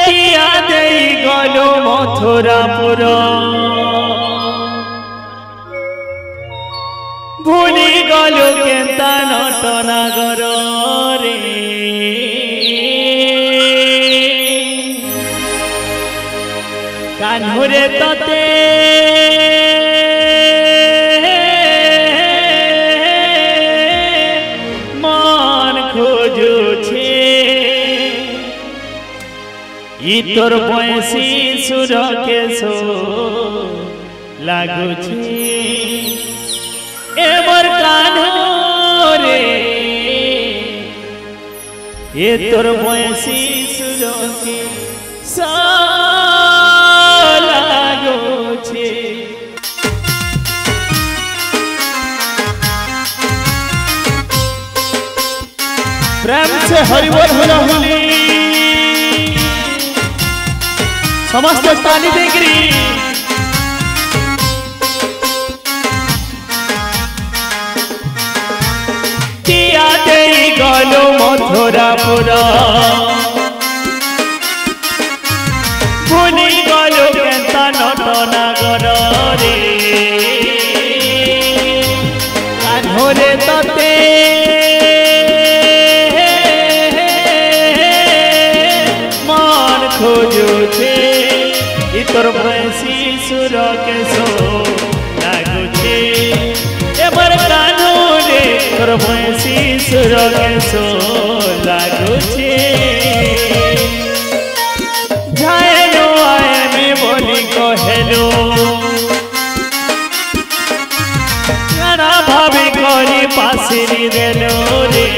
टिया देई गलो मथुरापुर भूली गलो केता नटनागर रे कान्हुरे तते मन खोजुछे ई तोर बयसी सुर के सो लागुछे ए मोर कान्हो रे ये तोर बयसी सुर के सो लागुछे। प्रेम से हरिबोल होला होली समस्त ताली देकरी टिया देई गलो मथुरापुर भूली गलो केता नटनागर रे कान्होरे तते मन खोजुछे ई तोर बयसी सुर के सो लागुछे ए मोर कान्हो रे तोर बयसी सुर के सो लागुछे। जाएनो आए में बोली कहेलो गाना भाभी करी पासिरी देलो रे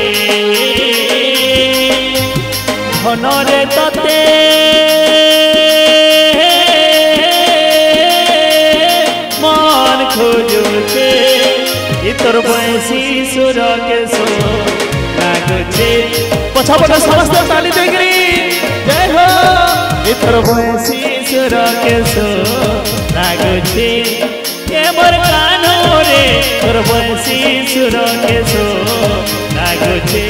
धनरे तते मन खोजुछे ई तोर बयसी सुर के सो लागुछे। पछा पछा समस्त ताली देकरी जय हो ई तोर बयसी सुर के सो लागुछे ए मोर कान्हो रे तोर बयसी सुर के सो लागुछे।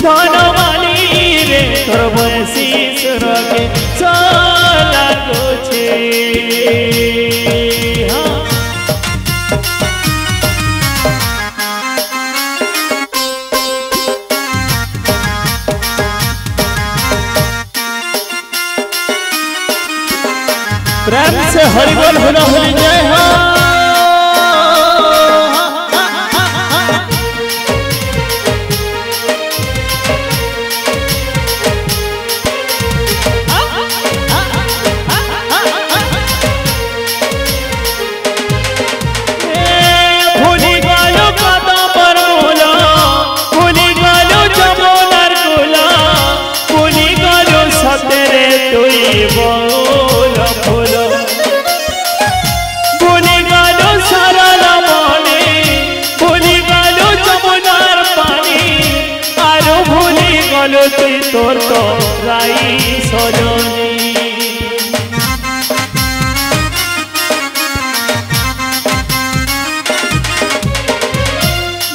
धनमाली रे तोर बयसी सुर के सो लागुछे। प्रेम से हरिबोल होला होली जय हो। भूली गलो कदम पर मोला भूली गलो जमुनार कोला भूली गलो सतेरे तुई बोल फूल भूली गलो सरल मने भूली गलो जमुनार पानी आरो भूली गलो तुई तोर तो राई सजनी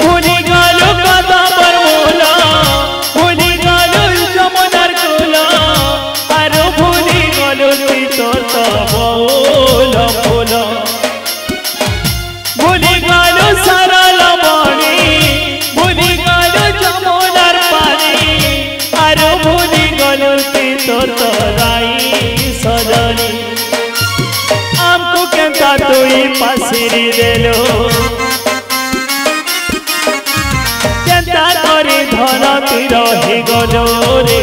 भूली गलो कदा पर मोला भूली गलो जमुनार कोला आरो भूली गलो तुई तोर तो बोल फूल भूली गलो सरल मणि भूली गलो जमुनार पानी आरो भूली गलो तुई तोर तो राई सजनी आमको केंता तुई पासिरी देलो केंता करी धन तुई रही गलो रे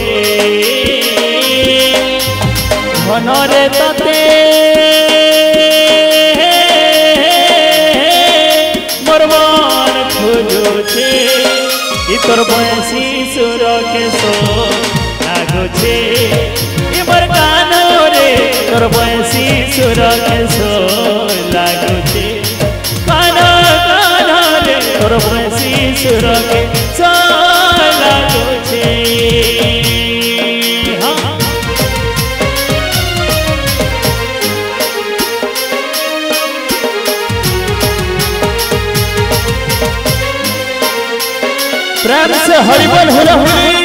धनरे तते मोर मन खोजुछे ई तोर बयसी सुर के सो लागुछे ई मोर कान्हो रे तोर बयसी सुर के सो लागुछे। कान्हो रे तोर बयसी सुर के सो लागुछे। प्रेम से हरिबोल होला होली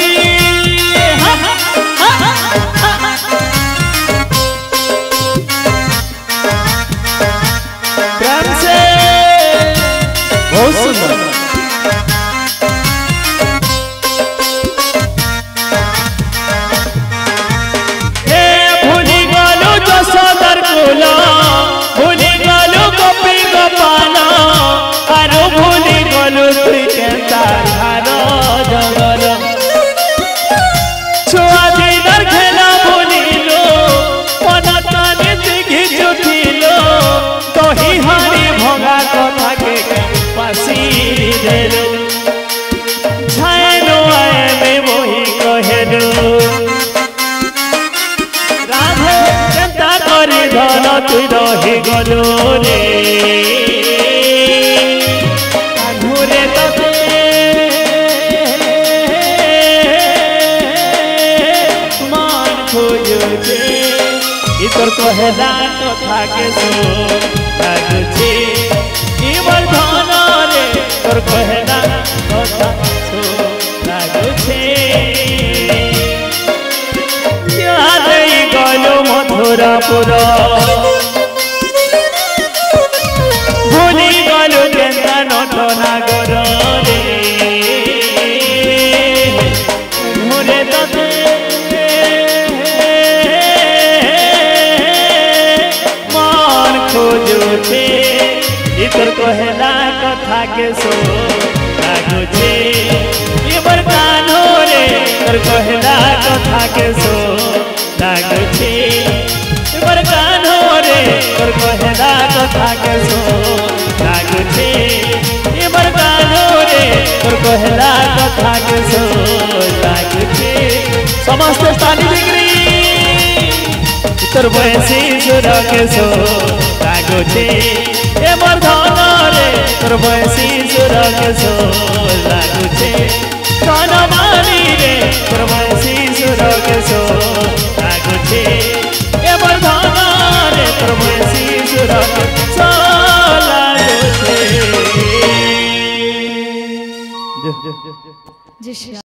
গলো রে কানুরে ততে মান খোঁজছে তোর কহেলা কথা কে সো লাগুছে এবার ধন রে তোর কহেলা কথা সো লাগুছে গলো মথুরাপুর ভুলি গলো কেন্দ্রা নটনাগর রে ঘুরে ততে মন খোঁজুছে তোর কহেলা কথা কে সো লাগুছে এবার কানো রে তোর কহেলা কথা কে সো লাগুছে এবার কানো রে তোর কহেলা কথা কে সো লাগুছে এবার কানো রে তোর কহেলা কথা কে সো লাগুছে সমস্ত স্থানী বিক্রি তোর বয়সী সুর কে সো লাগুছে এবার ধন রে তোর বয়সী সুর কে সো লাগুছে ধন মানি রে তোর বয়সী সুর কে সো লাগুছে এবার ধন রে তোর বয়সী সুর কে সো লাগুছে